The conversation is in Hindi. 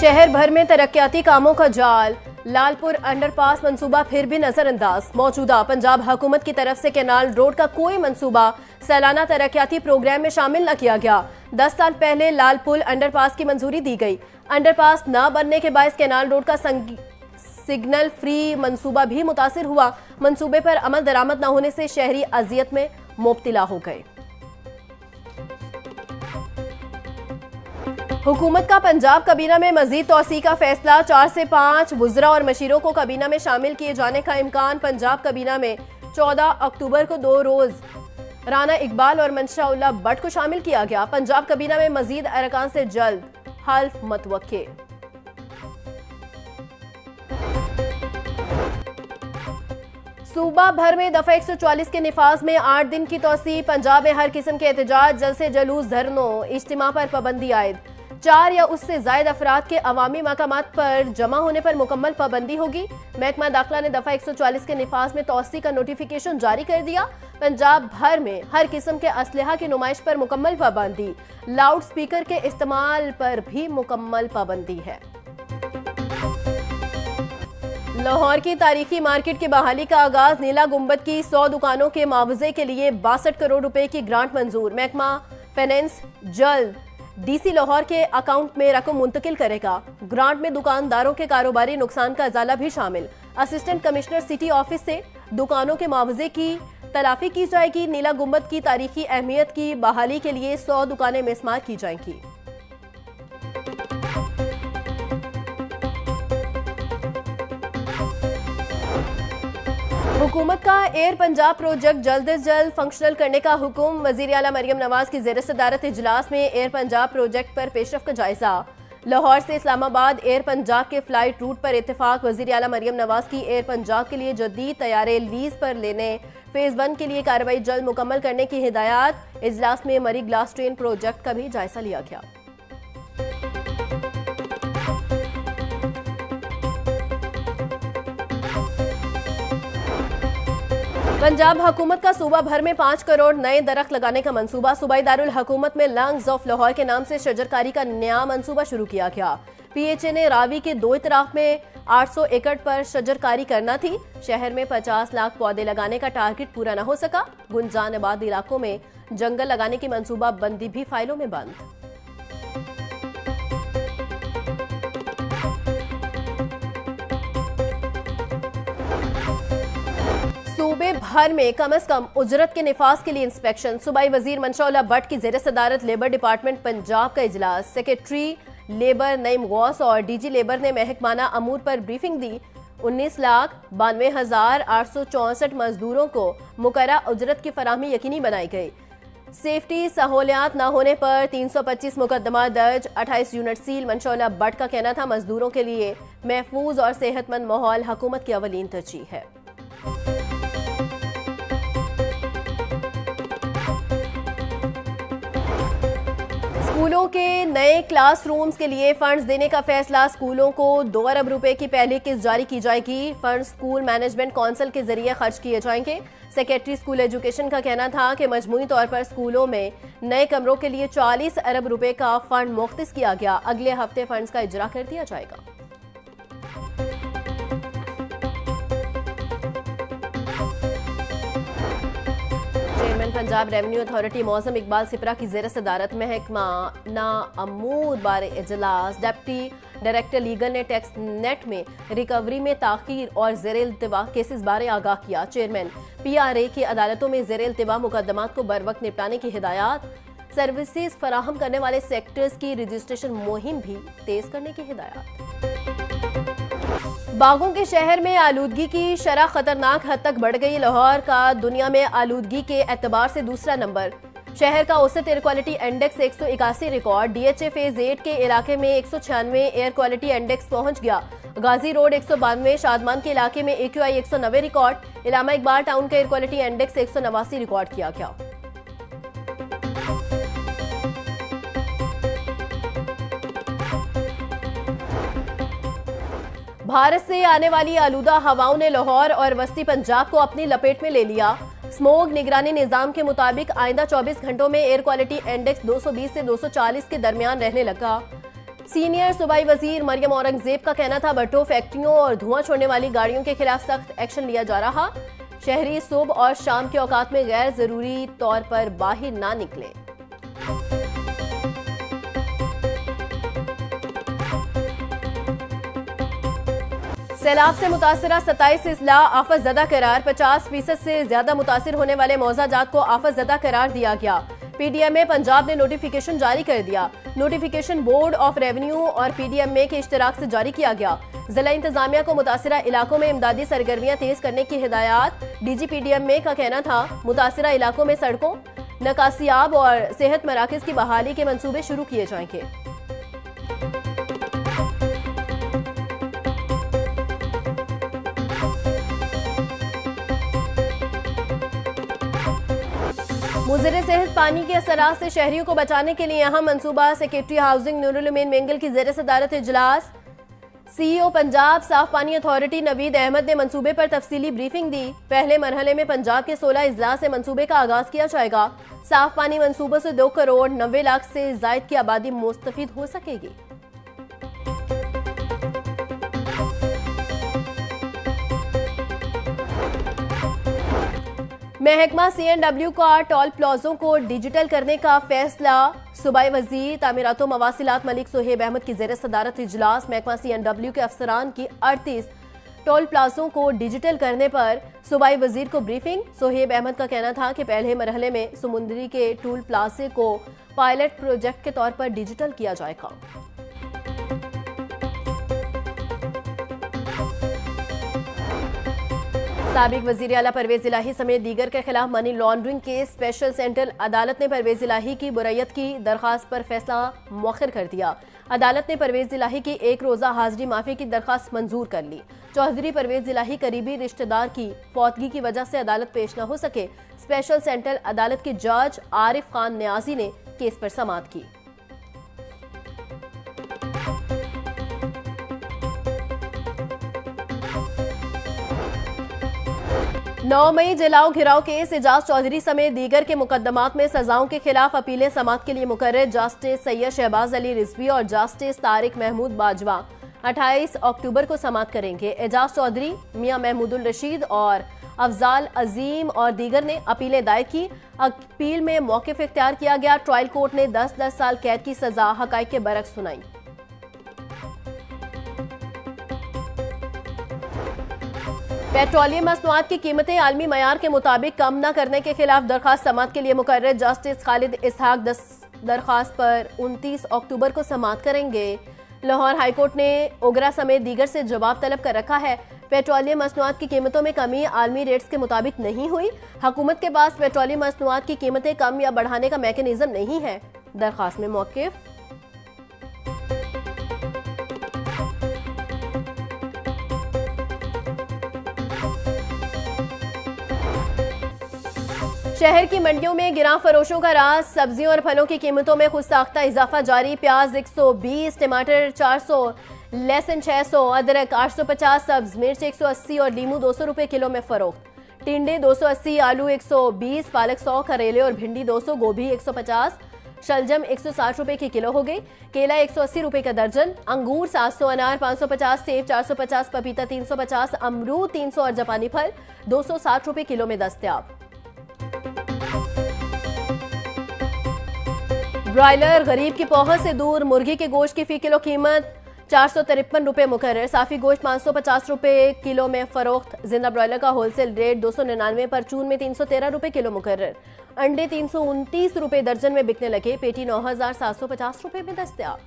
शहर भर में तरक्याती कामों का जाल। लालपुर अंडरपास मंसूबा फिर भी नजरअंदाज। मौजूदा पंजाब हुकूमत की तरफ से कैनाल रोड का कोई मंसूबा सालाना तरक्याती प्रोग्राम में शामिल न किया गया। 10 साल पहले लालपुर अंडरपास की मंजूरी दी गई। अंडरपास न बनने के बायस कैनाल रोड का सिग्नल फ्री मंसूबा भी मुतासिर हुआ। मंसूबे पर अमल दरामद न होने से शहरी अजियत में मुब्तला हो गए। हुकूमत का पंजाब कबीना में मजीद तोसी का फैसला। 4 से 5 वुज़रा और मशीरों को कबीना में शामिल किए जाने का इम्कान। पंजाब कबीना में 14 अक्टूबर को 2 रोज राना इकबाल और मंशा भट्ट को शामिल किया गया। पंजाब कबीना में मजीद अरकान से जल्द हल्फ मतवक्के। सूबा भर में दफा 144 के निफाज में 8 दिन की तोसी। पंजाब में हर किस्म के एहतजाज, जलसे, जलूस, धरनों, इज्तिमा पर पाबंदी आयद। 4 या उससे जायद अफराद के अवामी मकामात पर जमा होने पर मुकम्मल पाबंदी होगी। महकमा दाखिला ने दफा 144 के निफाज में तोसी का नोटिफिकेशन जारी कर दिया। पंजाब भर में हर किस्म के असलहा की नुमाइश पर मुकम्मल पाबंदी। लाउड स्पीकर के इस्तेमाल पर भी मुकम्मल पाबंदी है। लाहौर की तारीखी मार्केट की बहाली का आगाज। नीला गुंबद की 100 दुकानों के मुआवजे के लिए 62 करोड़ रुपए की ग्रांट मंजूर। महकमा फाइनेंस जल्द डीसी लाहौर के अकाउंट में रकम मुंतकिल करेगा। ग्रांट में दुकानदारों के कारोबारी नुकसान का इजाला भी शामिल। असिस्टेंट कमिश्नर सिटी ऑफिस से दुकानों के मुआवजे की तलाफी की जाएगी। नीला गुंबद की तारीखी अहमियत की बहाली के लिए 100 दुकानें मिसमार की जाएंगी। हुकूमत का एयर पंजाब प्रोजेक्ट जल्द से जल्द फंक्शनल करने का हुक्म। वजीर आला मरियम नवाज की ज़ेर सदारत इजलास में एयर पंजाब प्रोजेक्ट पर पेशरफ का जायजा। लाहौर से इस्लामाबाद एयर पंजाब के फ्लाइट रूट पर इत्तेफाक। वजीर आला मरियम नवाज की एयर पंजाब के लिए जदीद तैयारे लीज पर लेने फेज 1 के लिए कार्रवाई जल्द मुकम्मल करने की हिदायत। इजलास में मरी ग्लास ट्रेन प्रोजेक्ट का भी जायजा लिया गया। पंजाब हुकूमत का सूबा भर में 5 करोड़ नए दरख्त लगाने का मंसूबा। सूबाई दारुल हुकूमत में लंग्स ऑफ लाहौर के नाम से शजरकारी का नया मंसूबा शुरू किया गया। पीएचए ने रावी के 2 इतराफ में 800 एकड़ पर शजरकारी करना थी। शहर में 50 लाख पौधे लगाने का टारगेट पूरा न हो सका। गुंजान आबाद इलाकों में जंगल लगाने की मंसूबा बंदी भी फाइलों में बंद। सूबे भर में कम से कम उजरत के निफाज के लिए इंस्पेक्शन। सूबाई वजीर मंशा भट्ट की ज़ेर सदारत लेबर डिपार्टमेंट पंजाब का इजलास। सेक्रेटरी लेबर नईम गौस और डीजी लेबर ने महकमाना अमूर पर ब्रीफिंग दी। 19,92,864 मजदूरों को मुकर्रा उजरत की फराहमी यकीनी बनाई गई। सेफ्टी सहूलियात न होने पर 325 मुकदमा दर्ज, 28 यूनिट सील। मंशा भट्ट का कहना था मजदूरों के लिए महफूज और सेहतमंद माहौल हुकूमत की अवलीन तरजीह है। स्कूलों के नए क्लासरूम्स के लिए फंड्स देने का फैसला। स्कूलों को 2 अरब रुपए की पहली किस्त जारी की जाएगी। फंड स्कूल मैनेजमेंट काउंसिल के जरिए खर्च किए जाएंगे। सेक्रेटरी स्कूल एजुकेशन का कहना था कि मजमूई तौर पर स्कूलों में नए कमरों के लिए 40 अरब रुपए का फंड मुख्तस किया गया। अगले हफ्ते फंड्स का इजरा कर दिया जाएगा। पंजाब रेवेन्यू अथॉरिटी मौसम इकबाल सिपरा की ज़ेर सदारत महकमा ना अमूर बारे इजलास। डिप्टी डायरेक्टर लीगल ने टैक्स नेट में रिकवरी में ताखीर और ज़ेर इल्तिवा केसेस बारे आगाह किया। चेयरमैन PRA की अदालतों में ज़ेर इल्तिवा मुकदमात को बर वक्त निपटाने की हिदायत। सर्विसेज फराहम करने वाले सेक्टर्स की रजिस्ट्रेशन मुहिम भी तेज करने की हिदायत। बागों के शहर में आलूदगी की शरह खतरनाक हद तक बढ़ गई। लाहौर का दुनिया में आलूदगी के एतबार से दूसरा नंबर। शहर का औसत air quality index 181 record. DHA phase 8 के इलाके में 196 एयर क्वालिटी इंडेक्स पहुंच गया। गाजी रोड 192, शादमान के इलाके में AQI 190 रिकॉर्ड। इलामा इकबाल टाउन का एयर क्वालिटी इंडेक्स 189 रिकॉर्ड किया गया। भारत से आने वाली आलूदा हवाओं ने लाहौर और वस्ती पंजाब को अपनी लपेट में ले लिया। स्मोग निगरानी निजाम के मुताबिक आइंदा 24 घंटों में एयर क्वालिटी इंडेक्स 220 से 240 के दरमियान रहने लगा। सीनियर सूबाई वजीर मरियम औरंगजेब का कहना था भट्टो फैक्ट्रियों और धुआं छोड़ने वाली गाड़ियों के खिलाफ सख्त एक्शन लिया जा रहा। शहरी सुबह और शाम के औकात में गैर जरूरी तौर पर बाहर ना निकले। सैलाब से मुतासरा 27 अजला आफत ज़दा करार। 50% से ज्यादा मुतासिर होने वाले मौजा जात को आफत ज़दा करार दिया गया। पीडीएमए पंजाब ने नोटिफिकेशन जारी कर दिया। नोटिफिकेशन बोर्ड ऑफ रेवेन्यू और पीडीएमए के इश्तराक से जारी किया गया। जिला इंतजामिया को मुतासरा इलाकों में इमदादी सरगर्मियां तेज करने की हिदायत। डीजी पीडीएमए का कहना था मुतासरा इलाकों में सड़कों, नकासियाब और सेहत मराकज की बहाली के मंसूबे शुरू किए जाएंगे। मुज़र सेहत पानी के असरात से शहरियों को बचाने के लिए अहम मंसूबा। सेक्रेटरी हाउसिंग नूरुल अमीन मेंगल की ज़ेर सदारत इजलास। सीईओ पंजाब साफ पानी अथॉरिटी नवीद अहमद ने मंसूबे पर तफसीली ब्रीफिंग दी। पहले मरहले में पंजाब के 16 अजला से मंसूबे का आगाज किया जाएगा। साफ पानी मंसूबों से 2 करोड़ 90 लाख से जायद की आबादी मुस्तफीद हो सकेगी। महकमा CNW का टोल प्लाजों को डिजिटल करने का फैसला। सूबाई वजीर तामीरात व मवासिलात मलिक सोहेब अहमद की ज़ेर सदारत इजलास। महकमा CNW के अफसरान की 38 टोल प्लाजों को डिजिटल करने पर सूबाई वजीर को ब्रीफिंग। सोहेब अहमद का कहना था कि पहले मरहले में समुंदरी के टोल प्लाजे को पायलट प्रोजेक्ट के तौर पर डिजिटल किया जाएगा। साबिक वजीर आला परवेज इलाही समेत दीगर के खिलाफ मनी लॉन्ड्रिंग के स्पेशल सेंट्रल अदालत ने परवेज इलाही की बुरैयत की दरखास्त पर फैसला मौखर कर दिया। अदालत ने परवेज इलाही की 1 रोज़ा हाजिरी माफी की दरखास्त मंजूर कर ली। चौधरी परवेज इलाही करीबी रिश्तेदार की फौतगी की वजह से अदालत पेश न हो सके। स्पेशल सेंट्रल अदालत के जज आरिफ खान न्याजी ने केस पर समाअत की। 9 मई जलाओ घिराव केस। एजाज चौधरी समेत दीगर के मुकदमात में सजाओं के खिलाफ अपीलें समाअत के लिए मुकर्रर। जस्टिस सैयद शहबाज अली रिजवी और जस्टिस तारिक महमूद बाजवा 28 अक्टूबर को समाअत करेंगे। एजाज चौधरी, मियां महमूदुल रशीद और अफजाल अजीम और दीगर ने अपीलें दायर की। अपील में मौक़िफ़ इख्तियार किया गया। ट्रायल कोर्ट ने 10-10 साल कैद की सजा हक़ाइक़ के बरक्स सुनाई। पेट्रोलियम मसनूआत की कीमतें आलमी मयार के मुताबिक कम न करने के खिलाफ दरखास्त समाअत के लिए मुकर्रर। जस्टिस खालिद इसहाक दरखास्त पर 29 अक्टूबर को समाअत करेंगे। लाहौर हाईकोर्ट ने ओगरा समेत दीगर से जवाब तलब कर रखा है। पेट्रोलियम मसनूआत की कीमतों में कमी आलमी रेट्स के मुताबिक नहीं हुई। हुकूमत के पास पेट्रोलियम मसनूआत की कीमतें कम या बढ़ाने का मैकेनिज्म नहीं है। दरखास्त में मौक़िफ़ शहर की मंडियों में गिरां फरोशों का राज। सब्जियों और फलों की कीमतों में खुदसाख्ता इजाफा जारी। प्याज 120, टमाटर 400, लहसुन 600, अदरक 850, सब्ज मिर्च 180 और लीमू 200 रुपए किलो में फरोख्त। टिंडे 280, आलू 120, पालक 100, करेले और भिंडी 200, गोभी 150, शलजम 160 रुपए की किलो हो गई। केला 180 रुपए का दर्जन। अंगूर 700, अनार 550, सेब 450, पपीता 350, अमरूद 300 और जापानी फल 260 रुपए किलो में दस्तयाब। ब्रॉयलर गरीब की पहुंच से दूर। मुर्गी के गोश्त की फी किलो कीमत 453 रुपए मुकर्रर। साफी गोश्त 550 रुपए किलो में फरोख्त। जिंदा ब्रॉयलर का होलसेल रेट 299, परचून में 313 रुपए किलो मुकर्रर। अंडे 329 रुपए दर्जन में बिकने लगे। पेटी 9750 रुपए में दस्तयाब।